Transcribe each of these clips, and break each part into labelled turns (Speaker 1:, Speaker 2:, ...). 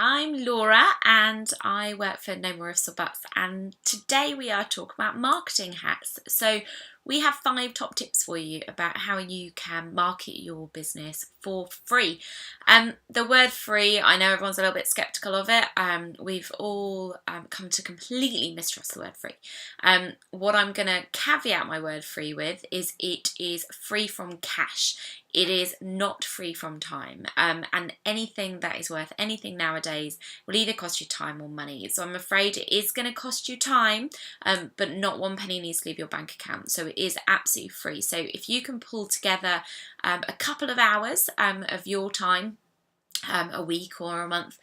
Speaker 1: I'm Laura and I work for No More Ifs or Buts, and today we are talking about marketing hacks. So we have 5 top tips for you about how you can market your business for free. The word free, I know everyone's a little bit skeptical of it. We've all come to completely mistrust the word free. What I'm going to caveat my word free with is it is free from cash. It is not free from time, and anything that is worth anything nowadays will either cost you time or money. So I'm afraid it is going to cost you time, but not one penny needs to leave your bank account. So it is absolutely free. So if you can pull together a couple of hours of your time, a week or a month,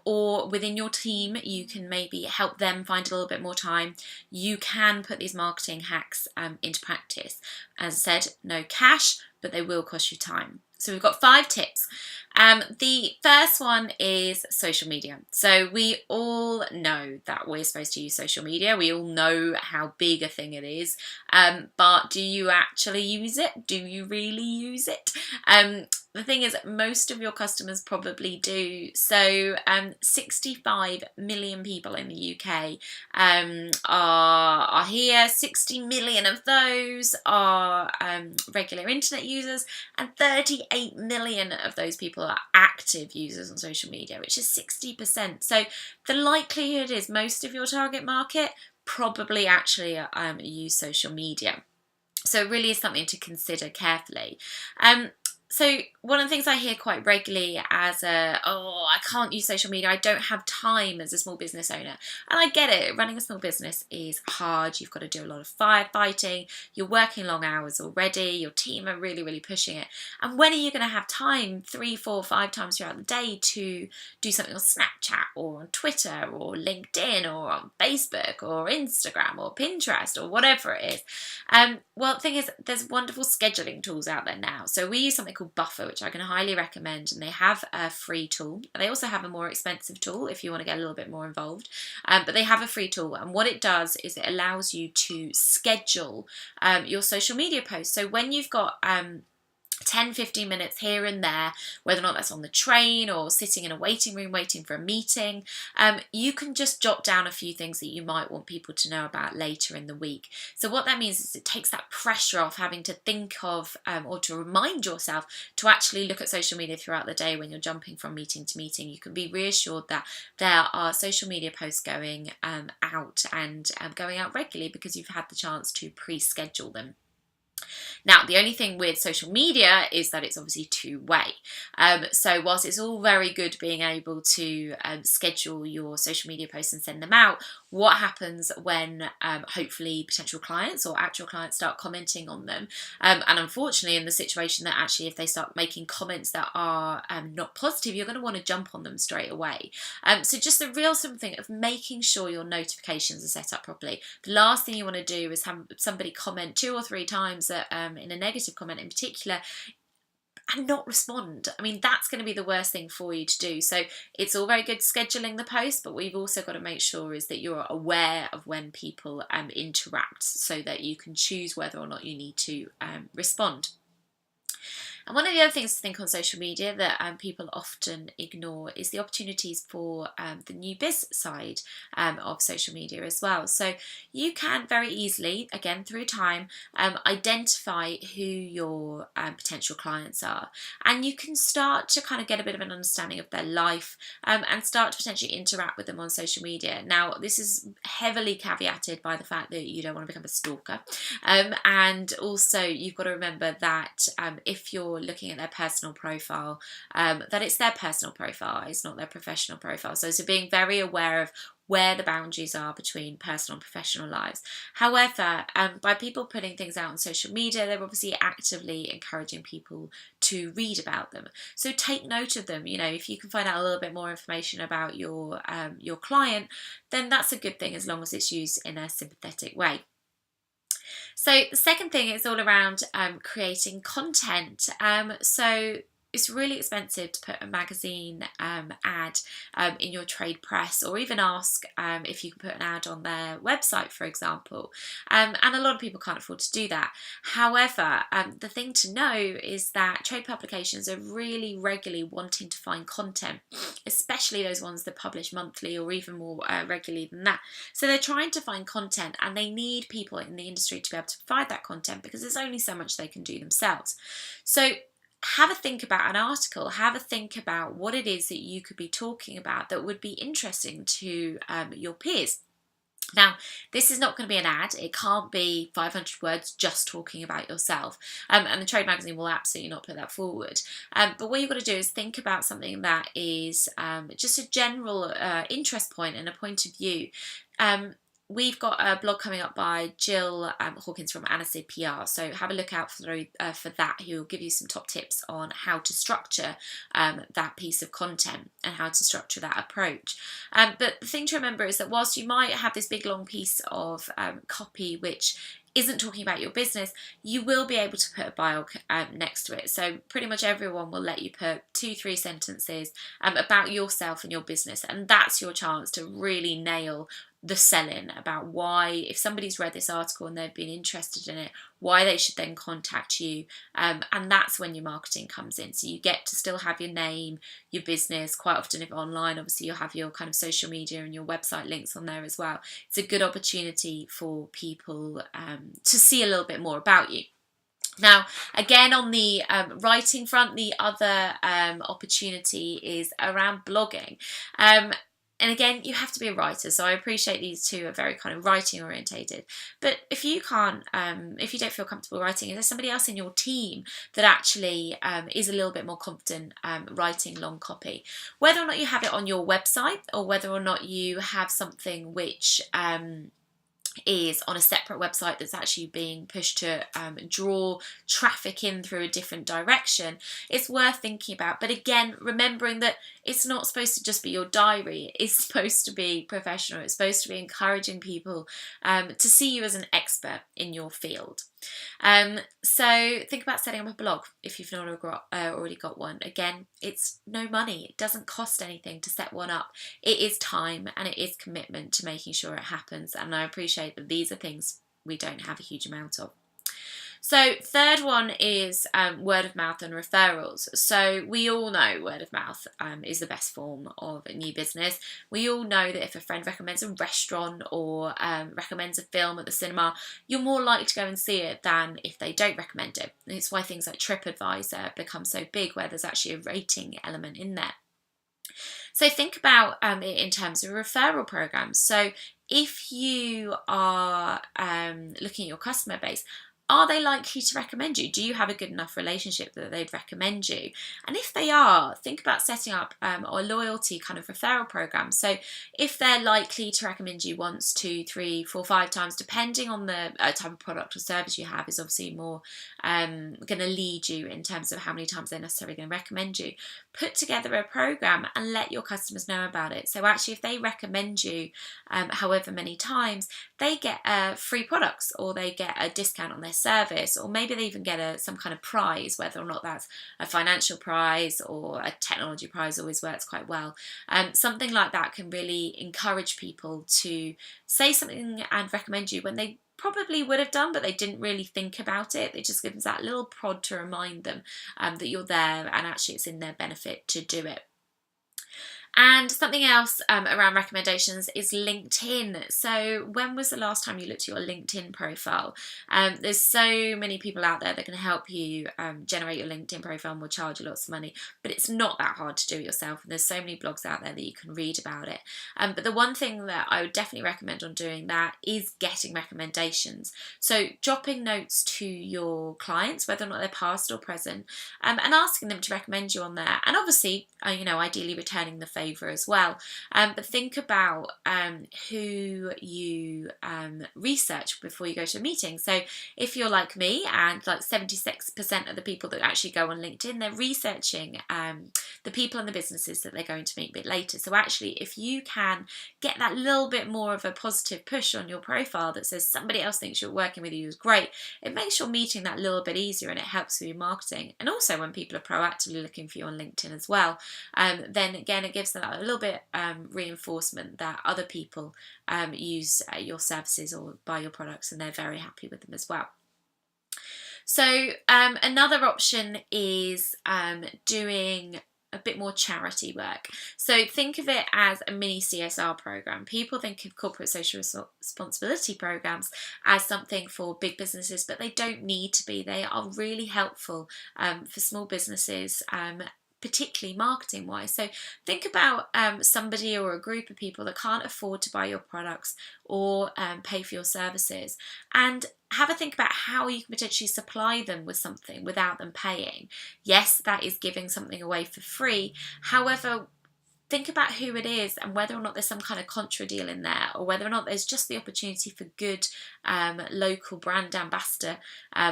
Speaker 1: or within your team, you can maybe help them find a little bit more time. You can put these marketing hacks into practice. As I said, no cash, but they will cost you time. So we've got 5 tips. The first one is social media. So we all know that we're supposed to use social media. We all know how big a thing it is. But do you actually use it? Do you really use it? The thing is, most of your customers probably do. So 65 million people in the UK are here. 60 million of those are regular internet users, and 38 million of those people are active users on social media, which is 60%. So the likelihood is most of your target market probably actually use social media. So it really is something to consider carefully. So one of the things I hear quite regularly as I can't use social media, I don't have time as a small business owner. And I get it, running a small business is hard, you've got to do a lot of firefighting, you're working long hours already, your team are really, really pushing it. And when are you going to have time 3, 4, 5 times throughout the day to do something on Snapchat or on Twitter or LinkedIn or on Facebook or Instagram or Pinterest or whatever it is? Well, the thing is, there's wonderful scheduling tools out there now. So we use something called Buffer, which I can highly recommend, and they have a free tool. They also have a more expensive tool if you want to get a little bit more involved, but they have a free tool, and what it does is it allows you to schedule your social media posts. So when you've got 10-15 minutes here and there, whether or not that's on the train or sitting in a waiting room waiting for a meeting, you can just jot down a few things that you might want people to know about later in the week. So what that means is it takes that pressure off having to think of or to remind yourself to actually look at social media throughout the day when you're jumping from meeting to meeting. You can be reassured that there are social media posts going out and going out regularly because you've had the chance to pre-schedule them. Now, the only thing with social media is that it's obviously two-way. So whilst it's all very good being able to schedule your social media posts and send them out, what happens when hopefully potential clients or actual clients start commenting on them? And unfortunately, in the situation that actually if they start making comments that are not positive, you're going to want to jump on them straight away. So just the real something of making sure your notifications are set up properly. The last thing you want to do is have somebody comment 2 or 3 times in a negative comment in particular and not respond. I mean, that's going to be the worst thing for you to do. So it's all very good scheduling the post, but we've also got to make sure is that you're aware of when people interact so that you can choose whether or not you need to respond. And one of the other things to think on social media that people often ignore is the opportunities for the new biz side of social media as well. So you can very easily, again through time, identify who your potential clients are. And you can start to kind of get a bit of an understanding of their life and start to potentially interact with them on social media. Now, this is heavily caveated by the fact that you don't want to become a stalker. And also you've got to remember that if you're looking at their personal profile, that it's their personal profile, it's not their professional profile. So being very aware of where the boundaries are between personal and professional lives. However, by people putting things out on social media, they're obviously actively encouraging people to read about them. So take note of them. You know, if you can find out a little bit more information about your client, then that's a good thing as long as it's used in a sympathetic way. So the second thing is all around creating content. So it's really expensive to put a magazine ad in your trade press, or even ask if you can put an ad on their website, for example. And a lot of people can't afford to do that. However, the thing to know is that trade publications are really regularly wanting to find content, especially those ones that publish monthly or even more regularly than that. So they're trying to find content, and they need people in the industry to be able to provide that content, because there's only so much they can do themselves. So have a think about an article, have a think about what it is that you could be talking about that would be interesting to your peers. Now, this is not going to be an ad. It can't be 500 words just talking about yourself. And the trade magazine will absolutely not put that forward. But what you've got to do is think about something that is just a general interest point and a point of view. We've got a blog coming up by Jill Hawkins from Anisid PR, so have a look out for that. He'll give you some top tips on how to structure that piece of content and how to structure that approach. But the thing to remember is that whilst you might have this big long piece of copy which isn't talking about your business, you will be able to put a bio next to it. So pretty much everyone will let you put 2-3 sentences about yourself and your business, and that's your chance to really nail the selling about why, if somebody's read this article and they've been interested in it, why they should then contact you. And that's when your marketing comes in. So you get to still have your name, your business. Quite often, if online, obviously you'll have your kind of social media and your website links on there as well. It's a good opportunity for people to see a little bit more about you. Now, again, on the writing front, the other opportunity is around blogging. And again, you have to be a writer, so I appreciate these two are very kind of writing orientated. But if you can't, if you don't feel comfortable writing, if there's somebody else in your team that actually is a little bit more confident writing long copy, whether or not you have it on your website or whether or not you have something which is on a separate website that's actually being pushed to draw traffic in through a different direction, it's worth thinking about. But again, remembering that it's not supposed to just be your diary. It's supposed to be professional. It's supposed to be encouraging people to see you as an expert in your field. So think about setting up a blog if you've not already got one. Again, it's no money. It doesn't cost anything to set one up. It is time and it is commitment to making sure it happens. And I appreciate that these are things we don't have a huge amount of. So third one is word of mouth and referrals. So we all know word of mouth is the best form of a new business. We all know that if a friend recommends a restaurant or recommends a film at the cinema, you're more likely to go and see it than if they don't recommend it. And it's why things like TripAdvisor become so big, where there's actually a rating element in there. So think about it in terms of referral programs. So if you are looking at your customer base, are they likely to recommend you? Do you have a good enough relationship that they'd recommend you? And if they are, think about setting up a loyalty kind of referral program. So if they're likely to recommend you once, 2, 3, 4, 5 times, depending on the type of product or service you have, is obviously more going to lead you in terms of how many times they're necessarily going to recommend you. Put together a program and let your customers know about it. So actually, if they recommend you however many times, they get free products, or they get a discount on their service, or maybe they even get some kind of prize, whether or not that's a financial prize or a technology prize. Always works quite well. Something like that can really encourage people to say something and recommend you when they probably would have done, but they didn't really think about it. It just gives that little prod to remind them that you're there and actually it's in their benefit to do it. And something else around recommendations is LinkedIn. So when was the last time you looked at your LinkedIn profile? There's so many people out there that can help you generate your LinkedIn profile and will charge you lots of money, but it's not that hard to do it yourself. And there's so many blogs out there that you can read about it. But the one thing that I would definitely recommend on doing that is getting recommendations. So dropping notes to your clients, whether or not they're past or present, and asking them to recommend you on there. And obviously, ideally returning the favour as well. But think about who you research before you go to a meeting. So if you're like me, and like 76% of the people that actually go on LinkedIn, they're researching the people and the businesses that they're going to meet a bit later. So actually, if you can get that little bit more of a positive push on your profile that says somebody else thinks you're working with you is great, it makes your meeting that little bit easier, and it helps with your marketing. And also when people are proactively looking for you on LinkedIn as well, then again it gives them a little bit reinforcement that other people use your services or buy your products, and they're very happy with them as well. So another option is doing a bit more charity work. So think of it as a mini CSR program. People think of corporate social responsibility programs as something for big businesses, but they don't need to be. They are really helpful for small businesses, particularly marketing wise. So think about somebody or a group of people that can't afford to buy your products or pay for your services, and have a think about how you can potentially supply them with something without them paying. Yes, that is giving something away for free. However, think about who it is and whether or not there's some kind of contra deal in there, or whether or not there's just the opportunity for good local brand ambassador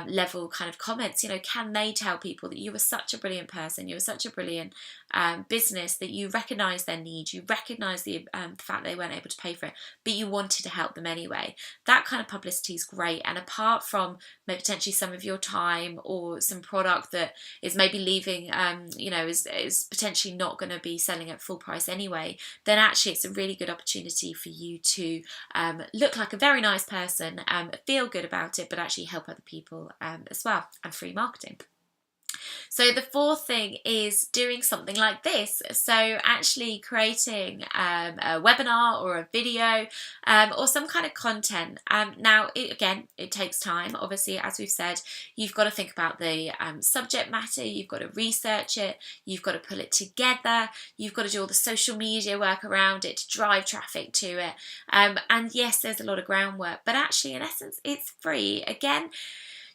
Speaker 1: level kind of comments. You know, can they tell people that you were such a brilliant person, you were such a brilliant business, that you recognise their needs, you recognise the fact they weren't able to pay for it, but you wanted to help them anyway. That kind of publicity is great. And apart from maybe potentially some of your time or some product that is maybe leaving, you know, is potentially not going to be selling at full price anyway, then actually it's a really good opportunity for you to look like a very nice person, feel good about it, but actually help other people as well, and free marketing. So the fourth thing is doing something like this. So actually creating a webinar or a video or some kind of content. Now, it takes time. Obviously, as we've said, you've got to think about the subject matter, you've got to research it, you've got to pull it together, you've got to do all the social media work around it to drive traffic to it. And yes, there's a lot of groundwork, but actually, in essence, it's free. Again,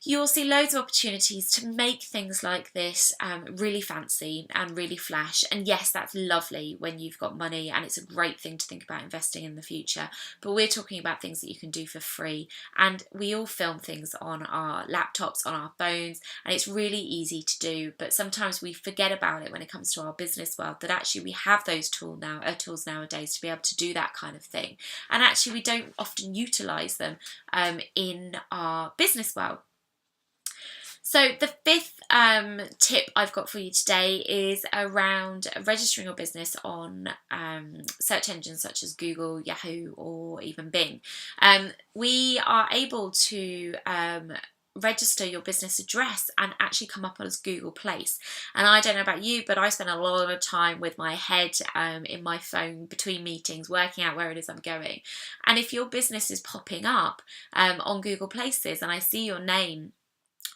Speaker 1: you'll see loads of opportunities to make things like this really fancy and really flash. And yes, that's lovely when you've got money, and it's a great thing to think about investing in the future. But we're talking about things that you can do for free. And we all film things on our laptops, on our phones, and it's really easy to do. But sometimes we forget about it when it comes to our business world, that actually we have those tools nowadays to be able to do that kind of thing. And actually we don't often utilise them in our business world. So the fifth tip I've got for you today is around registering your business on search engines such as Google, Yahoo, or even Bing. We are able to register your business address and actually come up as Google Place. And I don't know about you, but I spend a lot of time with my head in my phone between meetings, working out where it is I'm going. And if your business is popping up on Google Places and I see your name,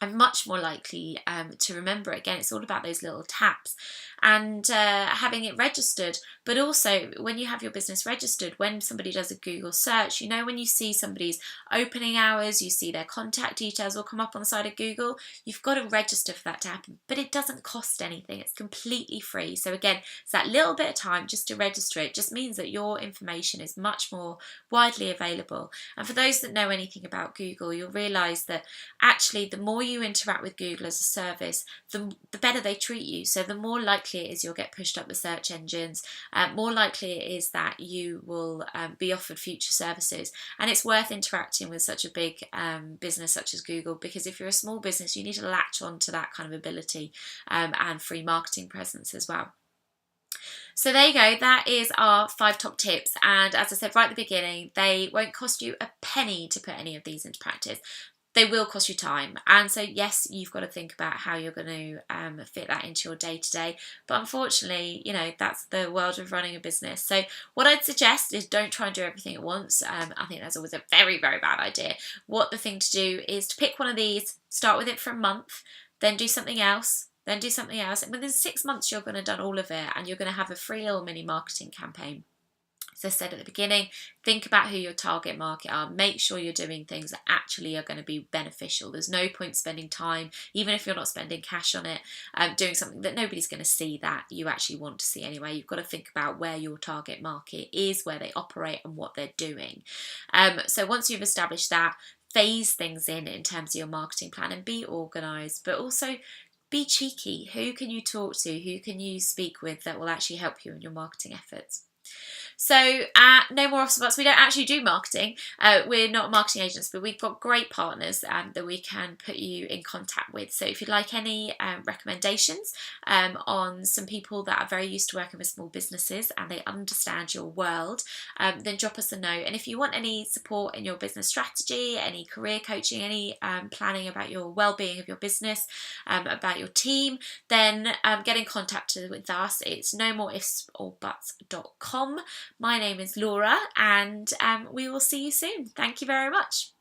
Speaker 1: I'm much more likely to remember it. Again, it's all about those little taps and having it registered. But also, when you have your business registered, when somebody does a Google search, you know, when you see somebody's opening hours, you see their contact details will come up on the side of Google, you've got to register for that to happen. But it doesn't cost anything. It's completely free. So again, it's that little bit of time just to register it. Just means that your information is much more widely available. And for those that know anything about Google, you'll realise that actually the more you interact with Google as a service, the better they treat you. So the more likely it is you'll get pushed up the search engines, more likely it is that you will be offered future services. And it's worth interacting with such a big business such as Google, because if you're a small business, you need to latch on to that kind of ability and free marketing presence as well. So there you go, that is our 5 top tips, and as I said right at the beginning, they won't cost you a penny to put any of these into practice. They will cost you time, and so yes, you've got to think about how you're going to fit that into your day-to-day, but unfortunately, you know, that's the world of running a business. So what I'd suggest is don't try and do everything at once. I think that's always a very, very bad idea. What the thing to do is to pick one of these, start with it for a month, then do something else, then do something else, and within 6 months you're going to have done all of it, and you're going to have a free little mini marketing campaign. As I said at the beginning, think about who your target market are. Make sure you're doing things that actually are going to be beneficial. There's no point spending time, even if you're not spending cash on it, doing something that nobody's going to see that you actually want to see anyway. You've got to think about where your target market is, where they operate and what they're doing. So once you've established that, phase things in terms of your marketing plan and be organised, but also be cheeky. Who can you talk to? Who can you speak with that will actually help you in your marketing efforts? So at No More Office Box, we don't actually do marketing. We're not marketing agents, but we've got great partners that we can put you in contact with. So if you'd like any recommendations on some people that are very used to working with small businesses and they understand your world, then drop us a note. And if you want any support in your business strategy, any career coaching, any planning about your well-being of your business, about your team, then get in contact with us. It's nomoreifsorbuts.com. My name is Laura, and we will see you soon. Thank you very much.